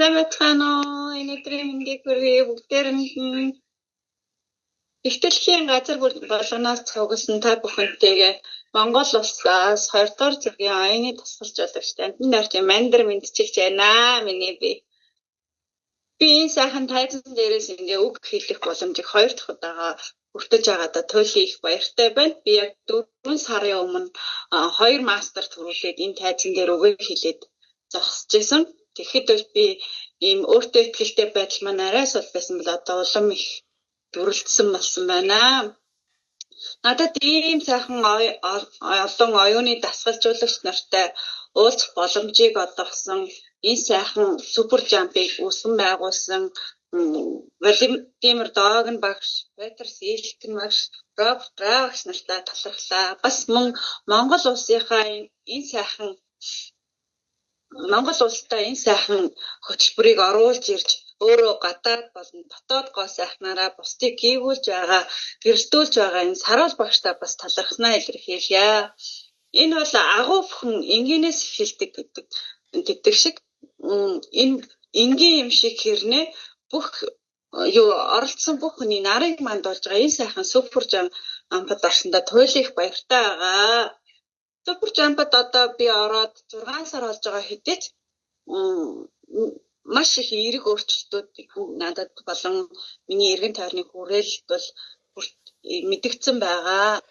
Самбайцгаана уу? Өнөөдрийн мэндийг хүргэе. Бүгдээр нь ихтэлхийн газар болгоноос цугласан та бүхэнтэйгээ Монгол улсаас 2 дугаар зэргийн оюуны тусгалж жуулагч Амтан Доржийн мандар мэдчилж байна. Миний би энэ сайхан тайзан дээрээс ингээ үг хэлэх боломжийг 2 дахь удаага хүртэж байгаадаа туйлын их баяртай байна. Би яг 4 сарын өмнө 2 мастер төрүүлээд энэ тайзан дээр үгээ хэлээд зогсож байсан. Тэгэхэд бол би ийм өөртөө ихтэй байдал маань арайс бол байсан бол одоо улам их дүрлэлтсэн болсон байна. Надад ийм сайхан олон оюуны дасгалжуулагч нартай уулзах боломжийг олгосон энэ сайхан супер жампыг үүсгэн байгуулсан Владимир Догн багш, Петр Силкэн багш, Роберт Рагш нартай талархлаа. Бас мөн Монгол улсынхаа энэ сайхан Монгол улстай энэ сайхан хөтөлбөрийг оруулж ирж өөрөө гадаад болон дотоод гоо сайхнаараа бусдыг гүйгүүлж байгаа, гэрэлтүүлж байгаа энэ саруул багштай бас талархнаа илэрхийлье. Энэ бол агуу бүхэн энгийнээс эхэлдэг гэдэг шиг энэ энгийн юм шиг хэрнээ бүх оролцсон бүх хүний нарыг мандуулж байгаа энэ сайхан супер жампад орсондоо туйлын их баяртай байгаа. Супер жампад одоо би ороод 6 сар болж байгаа хэдий маш их эерэг өөрчлөлтүүд надад болон миний эргэн тойрны хүрээлэлд бол мэдэгдсэн байгаа.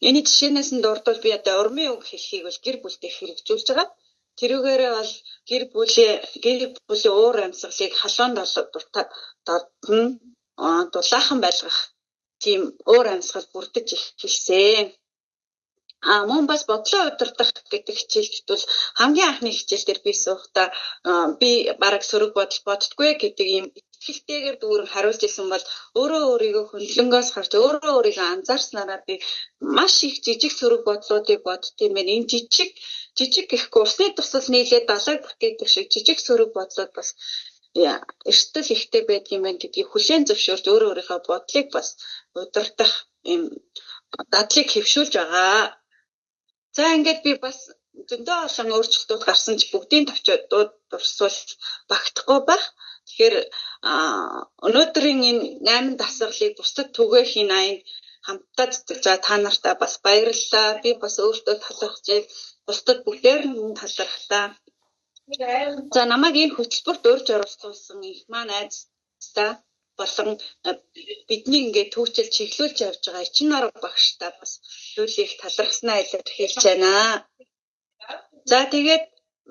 Энэ жишээнээс нь дурдвал би одоо урмын үг хэлхийг бол гэр бүлтэй хэрэгжүүлж байгаа. Тэрүүгээрээ бол гэр бүлийн уур амьсгалыг халуун дулаахан байлгах тийм уур амьсгал бүрдэж эхэлсэн. Мөн бас бодлоо удирдах гэдэг хичээлд бол хамгийн анхны хичээл дээр би суухдаа би бараг сөрөг боддгүй гэдэг ийм итгэлтэйгээр дүүрэн хариулж исэн бол өөрөө өөрийгөө хөндлөнгөөс харж өөрөө өөрийгөө анзаарснараа би маш их жижиг сөрөг бодлуудыг боддtiin байна. Энэ жижиг гэхгүй усны тусал нийлээд далайг бүтээдэг шиг жижиг сөрөг бодлууд бас эрсдэл ихтэй байдгийн байна гэдгийг хүлээн зөвшөөрж өөрийнхөө бодлыг бас удирдах ийм дадлыг хэвшүүлж байгаа. За ингээд би бас зөндөө олон өөрчлөлтүүд гарсан ч бүгдийн товчоод дурсвал багтахгүй байх. Тэгэхээр өнөөдрийн энэ 8 дасгалыг бусдад түгээхийн аянд хамтдаа цэцэлж байгаа та нартай бас баярлалаа. Би бас өөртөө талархаж, бусдад бүгдээр нь талархлаа. За намайг энэ хөтөлбөрт урьж оролцуулсан их маань айцтай болон бидний ингээд төвчл чиглүүлж явж байгаа Эчин арга багштай бас зүйлийг талархснаа илэрхийлж байна. За тэгээд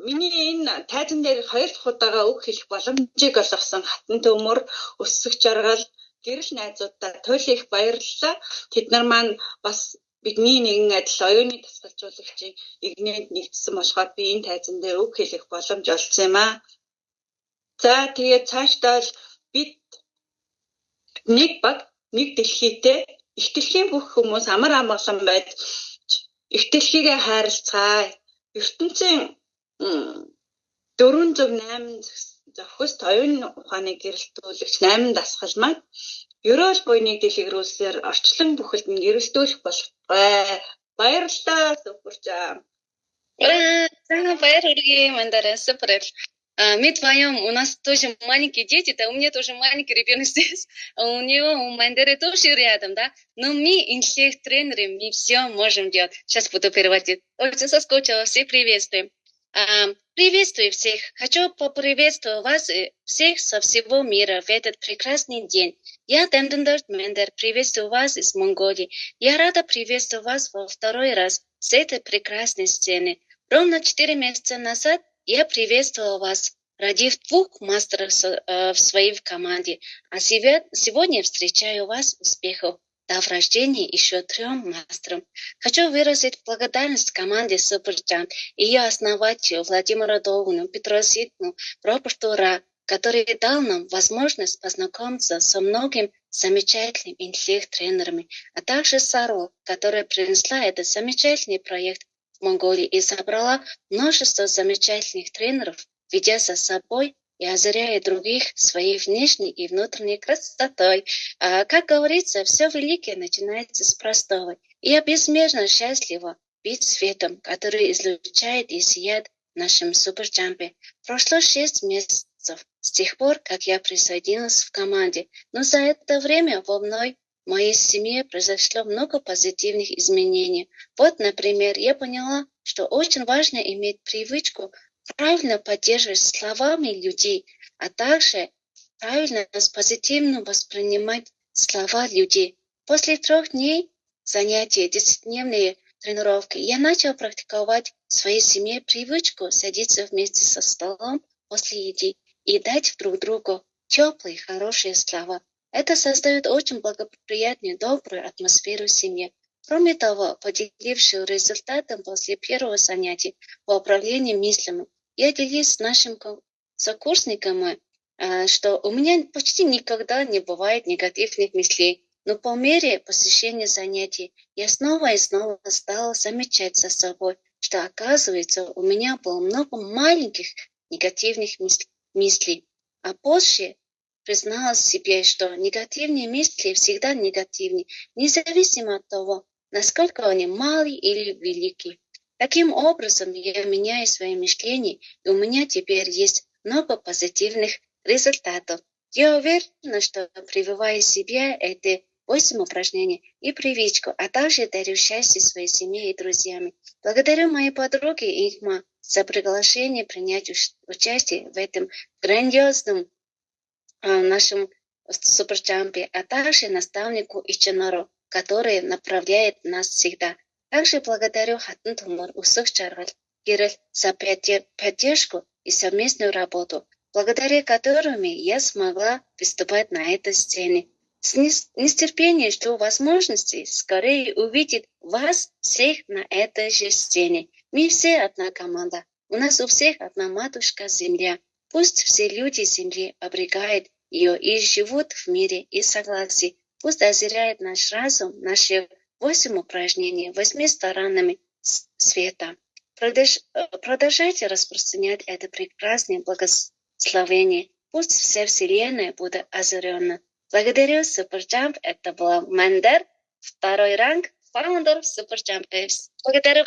миний энэ тайзан дээр 2 дахь удаага үг хэлэх боломжийг олгосон хатан төмөр өссөх жаргал гэрэл найзуудаа туйлын их баярлалаа. Тэд нар маань бас бидний нэгэн адил оюуны тасгалжуулагчийн игнэнд нэгдсэн болохоор би энэ тайзан дээр үг хэлэх боломж олсон юм аа. За тэгээд цаашдаа бид нэг баг нэг дэлхийтэй их дэлхийн бүх хүмүүс амар амгалан байж их дэлхийгээ хайрлцгаая. ертөнцийн 408 зохиост оюуны ухааны гэрэлтүүлэгч 8 дасгал маань ерөөл буйныг дэлгэрүүлсээр орчлон бүхэлд нь гэрэлтүүлэх болтугай. Баярлалаа супержам. Баяр хүргэе Мандара, супер. Мы вдвоем, у нас тоже маленькие дети, да, у меня тоже маленький ребенок здесь, у него, у Мандары тоже рядом, да, но мы, инженер-тренеры, мы все можем делать. Сейчас буду переводить. Очень соскучилась, всех приветствуем. Приветствую всех. Хочу поприветствовать вас всех со всего мира в этот прекрасный день. Я Амтан Мандар, приветствую вас из Монголии. Я рада приветствовать вас во второй раз с этой прекрасной сцены. Ровно 4 месяца назад я приветствовала вас, родив 2 мастеров в своей команде. А сегодня встречаю вас успехов, дав рождение еще 3 мастерам. Хочу выразить благодарность команде Суперджамп, ее основателю Владимиру Догну, Петру Силкэну, Роберту Ра, который дал нам возможность познакомиться со многими замечательными интеллект-тренерами, а также Сару, которая принесла этот замечательный проект в Монголии и собрала множество замечательных тренеров, ведя за собой и озаряя других своей внешней и внутренней красотой. Как говорится, все великое начинается с простого. И я безмерно счастлива быть светом, который излучает и сияет в нашем суперджампе. Прошло 6 месяцев с тех пор, как я присоединилась в команде. Но за это время в моей семье произошло много позитивных изменений. Вот, например, я поняла, что очень важно иметь привычку правильно поддерживать словами людей, а также правильно позитивно воспринимать слова людей. После 3 дней занятий, 10-дневные тренировки, я начал практиковать в своей семье привычку садиться вместе со столом после еды и дать друг другу теплые, хорошие слова. Это создает очень благоприятную, добрую атмосферу в семье. Кроме того, поделившись результатом после первого занятия по управлению мыслями, я делюсь с нашими сокурсниками, что у меня почти никогда не бывает негативных мыслей. Но по мере посещения занятий я снова и снова стала замечать за собой, что, оказывается, у меня было много маленьких негативных мыслей. А позже призналась себе, что негативные мысли всегда негативны, независимо от того, насколько они малые или великие. Таким образом, я меняю свое мышление, и у меня теперь есть много позитивных результатов. Я уверена, что прививаю себе эти 8 упражнений и привычку, а также дарю счастье своей семье и друзьям. Благодарю моей подруге Игма за приглашение принять участие в этом грандиозном нашем суперджампе, а также наставнику Ичанору, который направляет нас всегда. Также благодарю Хатан Тумур Усукчаргал Кирилл за поддержку и совместную работу, благодаря которыми я смогла выступать на этой сцене. С нетерпением жду возможности скорее увидеть вас всех на этой же сцене. Мы все одна команда. У нас у всех одна матушка Земля. Пусть все люди Земли оберегают ее и живут в мире и согласии. Пусть озаряет наш разум, наши 8 упражнений 8 сторонами света. Продолжайте распространять это прекрасное благословение. Пусть вся Вселенная будет озарена. Благодарю Суперджамп. Это была Мендер, 2-й ранг, фаундер Суперджамп. Благодарю.